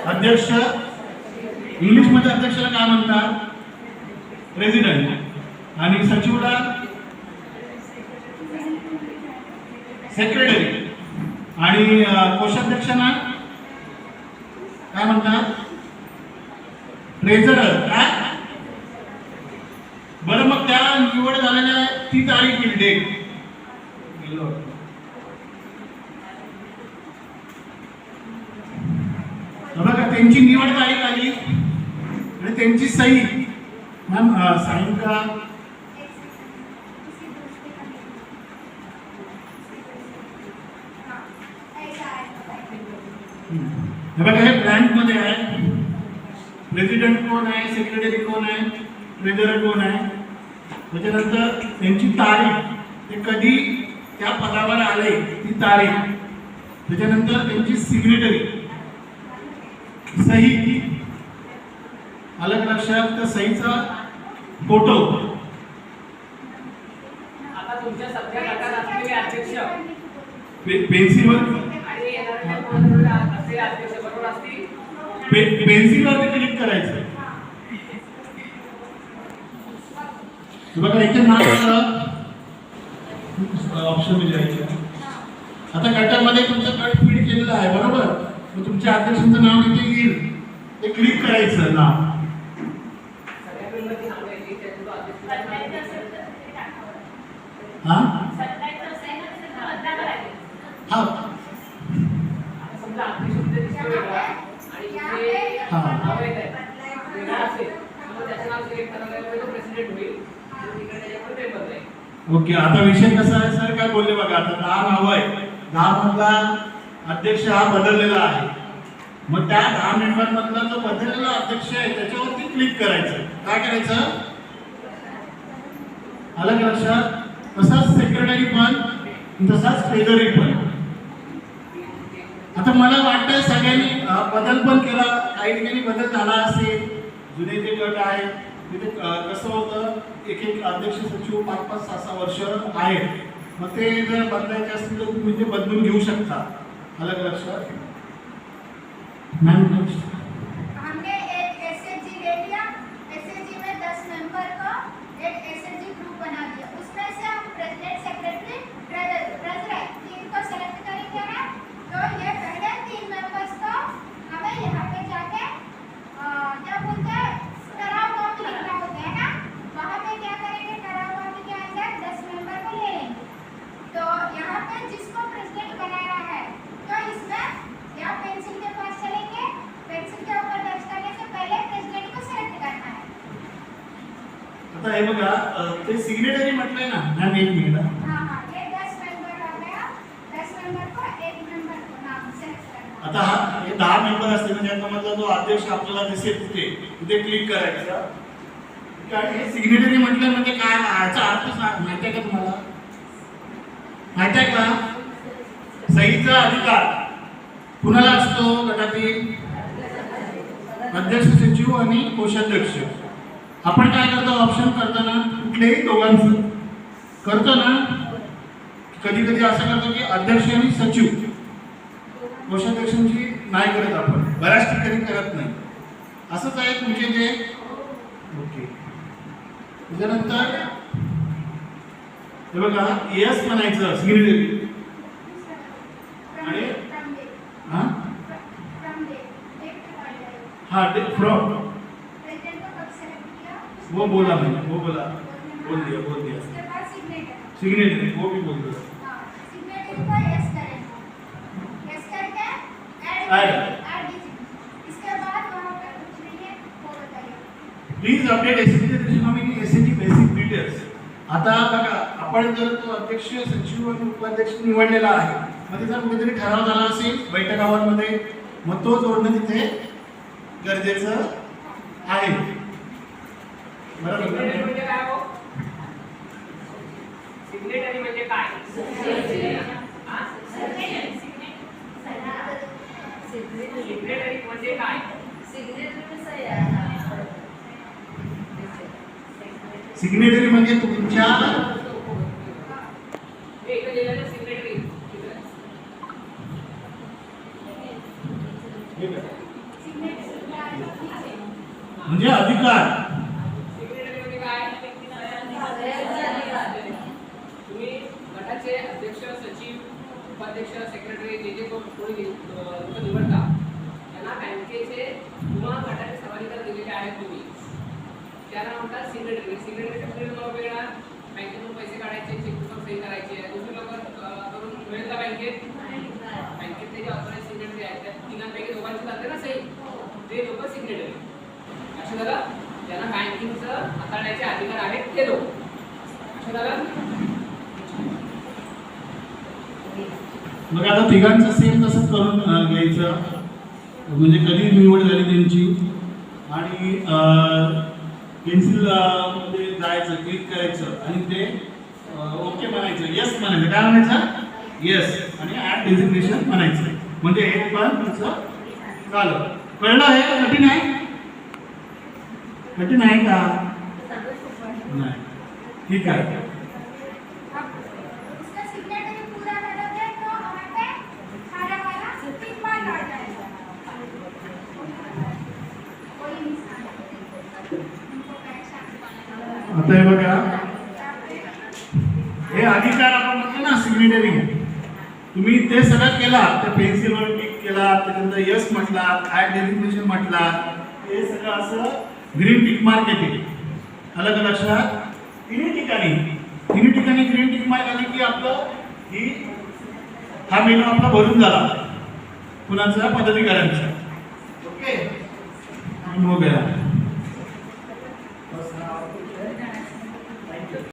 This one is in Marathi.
अध्यक्ष, इंग्लिश मध्ये अध्यक्षाला काय म्हणतात? प्रेसिडेंट. आणि सचिवला सेक्रेटरी. आणि कोषाध्यक्षांना काय म्हणतात? ट्रेझरर. काय बरं, मग त्या निवड झालेल्या ती तारीख येईल, डेट बघा. त्यांची निवड तारीख आली आणि त्यांची सही. मॅम साईन का? हे बघा, हे ब्लँक मध्ये आहे. प्रेसिडेंट कोण आहे, सेक्रेटरी कोण आहे, ट्रेझरर कोण आहे, त्याच्यानंतर त्यांची तारीख, ते कधी त्या पदावर आले ती तारीख, त्याच्यानंतर त्यांची सिग्नेटरी, सही. अलग लक्षात? त्या सहीचा फोटो. आता तुमच्या सध्या गटात असलेले अध्यक्ष पेन्सिलवर आणि येणाऱ्या असलेले अध्यक्ष बरोबर असतील. पेन्सिलवर क्लिक करायचं. बघा इथे नाव ऑप्शन मिळायचे. आता गटामध्ये तुमचं गट फीड केलेलं आहे बरोबर. मग तुमच्या अध्यक्षांचं नाव इथे येईल, ते क्लिक करायचं नाव. हा हा ओके. आता विषय कसा आहे सर, काय बोलले बघा. आता 10 नाव आहे. 10 मधला अध्यक्ष हा बदललेला आहे. मग त्या 10 मेंबर मधला जो बदललेला अध्यक्ष आहे त्याच्यावरती क्लिक करायचं. काय करायचं? अलग लक्षात? तसाच सेक्रेटरी पण, तसाच ट्रेझररी पण. आता मला वाटतंय सगळ्यांनी बदल पण केला. काही ठिकाणी बदल झाला असेल. जुने जे गट आहे तिथे कसं होतं, एक एक अध्यक्ष सचिव 5-5, 6-6 वर्ष आहेत. मग ते जर बदलायचे असतील तर तुम्ही ते बदलून घेऊ शकता. अलग लक्षात? हमने एक एसएचजी ले लिया. एसएचजी में 10 मेंबर का एक एसएचजी ग्रुप बना दिया. उसमें से हम प्रेसिडेंट, सेक्रेटरी, ट्रेजरर तीन को सेलेक्ट करेंगे ना. तो ये पहले 3 मेंबर्स को हमें यहाँ पे जाके क्या बोलते हैं, ठराव कॉपी लिखना होता है ना. वहाँ पे क्या करेंगे, ठराव कॉपी के अंदर 10 मेंबर को ले लेंगे. तो यहाँ पे जिसको प्रेसिडेंट बनाना है तो इसमें या पेंसिल के पास चलेंगे. पेंसिल के ऊपर दर्ज करने से पहले प्रेसिडेंट को सेलेक्ट करना है. आता हे बघा, ते सिग्नेटरी म्हटलंय ना मॅम. एक मिनिट. हाँ हाँ, ये 10 मेंबर आ गया. 10 मेंबर को एक मेंबर को नाम सेलेक्ट करना. आता हे 10 मेंबर असतील म्हणजे याच्यामधला जो अध्यक्ष आपल्याला दिसेल तिथे क्लिक करायचं. हे सिग्नेटरी म्हटलं म्हणजे काय, याचा अर्थ माहिती आहे का तुम्हाला? माहिती आहे का? सहीचा अधिकार कुणाला असतो गटातील? अध्यक्ष, सचिव आणि कोषाध्यक्ष. आपण काय करतो, ऑप्शन करताना कुठलेही दोघांचं करतो ना. कधी कधी असं करतो की अध्यक्ष आणि सचिव, कोषाध्यक्षांची नाही करत आपण. बऱ्याच ठिकाणी करत नाही. असंच आहे तुमचे जे. ओके. त्याच्यानंतर हे बघा, येस म्हणायचं सिग्नेटरी. आणि हा हाँ फ्रॉम वो बोला मैंने, वो बोला, बोल दिया सिग्नेटरी, वो भी बोल दिया. सिग्नेचर को यस करेंगे. यस करके ऐड इसके बाद वहाँ पे कुछ नहीं है, वो बताइए. Please update SHG renaming SHG basic details. आता बघा, आपण जर तो अध्यक्ष, सचिव आणि उपाध्यक्ष निवडलेला आहे, मग त्याचा कुठेतरी ठराव झाला असेल बैठकांमध्ये, मग तो जोडणं तिथे गरजेचं आहे. बरोबर. म्हणजे काय हो? सिग्नेटरी म्हणजे काय? सिग्नेटरी म्हणजे काय? सिग्नेटरी म्हणजे तुमच्या सिग्नेचर म्हणजे अधिकार. सिग्नेटरी म्हणजे काय? तुम्ही गटाचे अध्यक्ष, सचिव, उपाध्यक्ष, सेक्रेटरी जे जे कोणी लोक निवडता त्यांना बँकेचे किंवा गटाचे सर्वाधिकार दिलेले आहेत तुम्ही, त्याला म्हणतात सिग्नेटरी. सिग्नेटरीचा परिणाम वेगळा, बँकेतून पैसे काढायचे, चेकबुकवर सही करायची आहे, दुसरी लोक करून मिळेल का बँकेत? बँकेतले जे ऑथराइज सिग्नेटरी आहेत त्या तिघांपैकी दोघांची जाते ना सही, ते लोक सिग्नेटरी. लक्षात आलं? ज्यांना बँकिंगचं हाताळण्याचे अधिकार आहेत ते लोक. लक्षात आलं? मग आता तिघांचं सेम तसंच करून घ्यायचं, म्हणजे कधी निवड झाली त्यांची आणि पेन्सिल मध्ये जायचं, क्लिक करायचं आणि ते ओके म्हणायचं, येस म्हणायचं. काय म्हणायचं? येस. आणि ॲड डेझिग्नेशन म्हणायचं. म्हणजे हे पण तुमचं झालं. कळलं? आहे का कठीण आहे? कठीण आहे का? नाही. ठीक आहे. उसका सिग्नेचर पूरा करोगे तो वहाँ पे सारा वाला टिक मार्क आ जाएगा. कोई निशान उनको पहचान आता हे बघा, हे अधिकार आपण म्हटलं ना सिग्नेटरी, तुम्ही ते सगळं केला, त्या पेन्सिलवर क्लिक केला, त्याच्यानंतर यस म्हटला, ॲड डेझिग्नेशन म्हटला, हे सगळं असं ग्रीन टिक मार्क येते. आलं का लक्षात? तिन्ही ठिकाणी ग्रीन टिक मार्क आले की आपलं हा मेनू आपला भरून झाला. कुणाचा? पदाधिकाऱ्यांचा. ओके, हो गया.